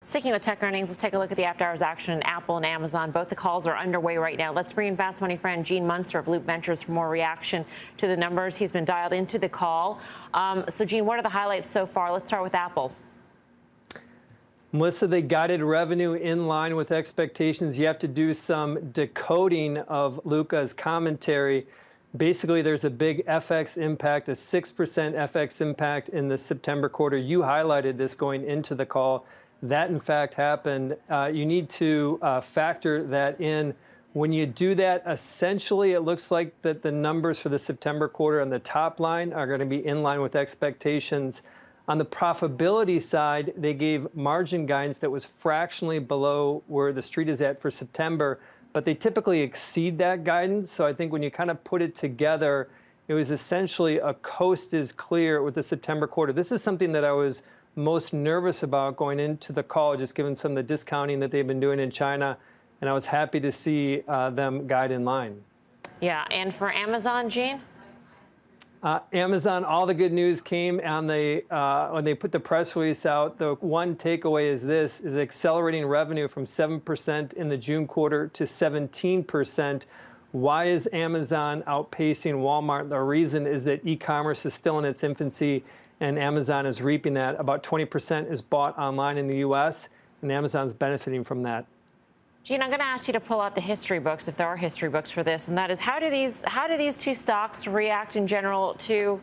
Sticking with tech earnings, let's take a look at the after-hours action in Apple and Amazon. Both the calls are underway right now. Let's bring in Fast Money friend Gene Munster of Loop Ventures for more reaction to the numbers. He's been dialed into the call. So, Gene, what are the highlights so far? Let's start with Apple. Melissa, they guided revenue in line with expectations. You have to do some decoding of Luca's commentary. Basically, there's a big FX impact, a 6% FX impact in the September quarter. You highlighted this going into the call. That, in fact, happened. You need to factor that in. When you do that, essentially, it looks like that the numbers for the September quarter on the top line are going to be in line with expectations. On the profitability side, they gave margin guidance that was fractionally below where the street is at for September, but they typically exceed that guidance. So I think when you kind of put it together, it was essentially a coast is clear with the September quarter. This is something that I was most nervous about going into the call, just given some of the discounting that they've been doing in China. And I was happy to see them guide in line. Yeah, and for Amazon, Gene? Amazon, all the good news came on when they put the press release out. The one takeaway is this, is accelerating revenue from 7% in the June quarter to 17%. Why is Amazon outpacing Walmart? The reason is that e-commerce is still in its infancy, and Amazon is reaping that. About 20% is bought online in the U.S., and Amazon's benefiting from that. Gene, I'm going to ask you to pull out the history books, if there are history books for this, and that is how do these two stocks react in general to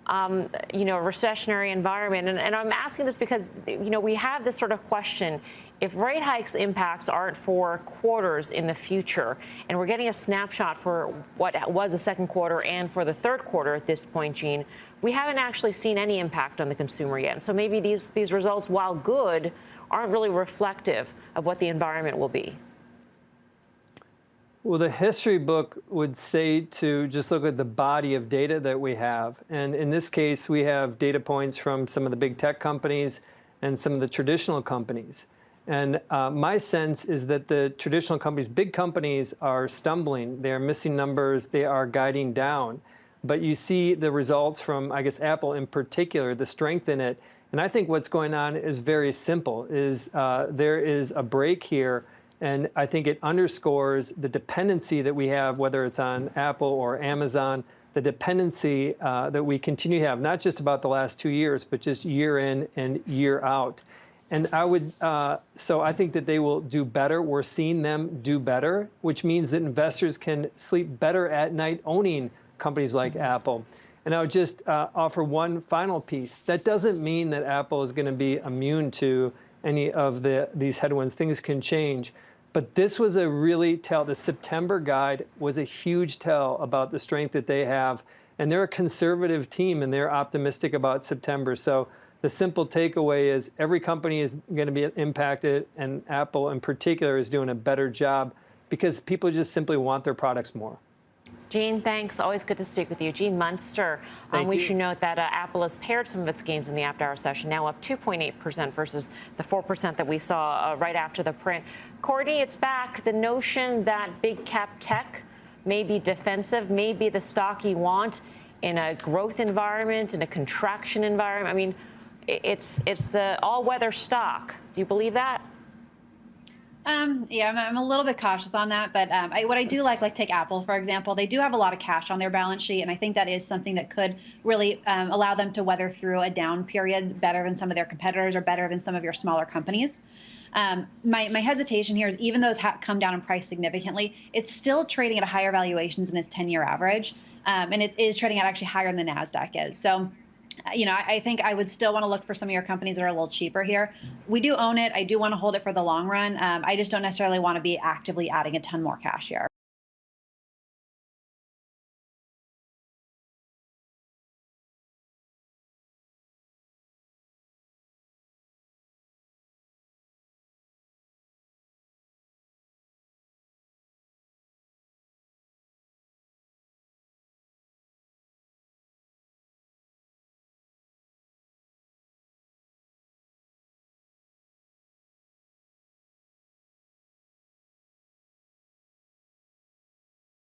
a recessionary environment? And I'm asking this because we have this sort of question: if rate hikes impacts aren't for quarters in the future, and we're getting a snapshot for what was the second quarter and for the third quarter at this point, Gene, we haven't actually seen any impact on the consumer yet. And so maybe these results, while good, aren't really reflective of what the environment will be. Well, the history book would say to just look at the body of data that we have. And in this case, we have data points from some of the big tech companies and some of the traditional companies. And my sense is that the traditional companies, big companies, are stumbling. They're missing numbers. They are guiding down. But you see the results from, I guess, Apple in particular, the strength in it. And I think what's going on is very simple, is there is a break here. And I think it underscores the dependency that we have, whether it's on Apple or Amazon, the dependency that we continue to have, not just about the last 2 years, but just year in and year out. And so I think that they will do better. We're seeing them do better, which means that investors can sleep better at night owning companies like Apple. And I would just offer one final piece. That doesn't mean that Apple is going to be immune to any of these headwinds. Things can change. But this was a really tell. The September guide was a huge tell about the strength that they have. And they're a conservative team, and they're optimistic about September. So the simple takeaway is every company is going to be impacted, and Apple in particular is doing a better job because people just simply want their products more. Gene, thanks. Always good to speak with you. Gene Munster. We should note that Apple has pared some of its gains in the after-hour session, now up 2.8% versus the 4% that we saw right after the print. Courtney, it's back. The notion that big cap tech may be defensive, may be the stock you want in a growth environment, in a contraction environment. I mean, it's the all-weather stock. Do you believe that? Yeah, I'm a little bit cautious on that, but what I do like take Apple, for example. They do have a lot of cash on their balance sheet, and I think that is something that could really allow them to weather through a down period better than some of their competitors or better than some of your smaller companies. My hesitation here is even though it's come down in price significantly, it's still trading at a higher valuations than its 10-year average, and it is trading at actually higher than the NASDAQ is. So I think I would still want to look for some of your companies that are a little cheaper here. We do own it. I do want to hold it for the long run. I just don't necessarily want to be actively adding a ton more cash here.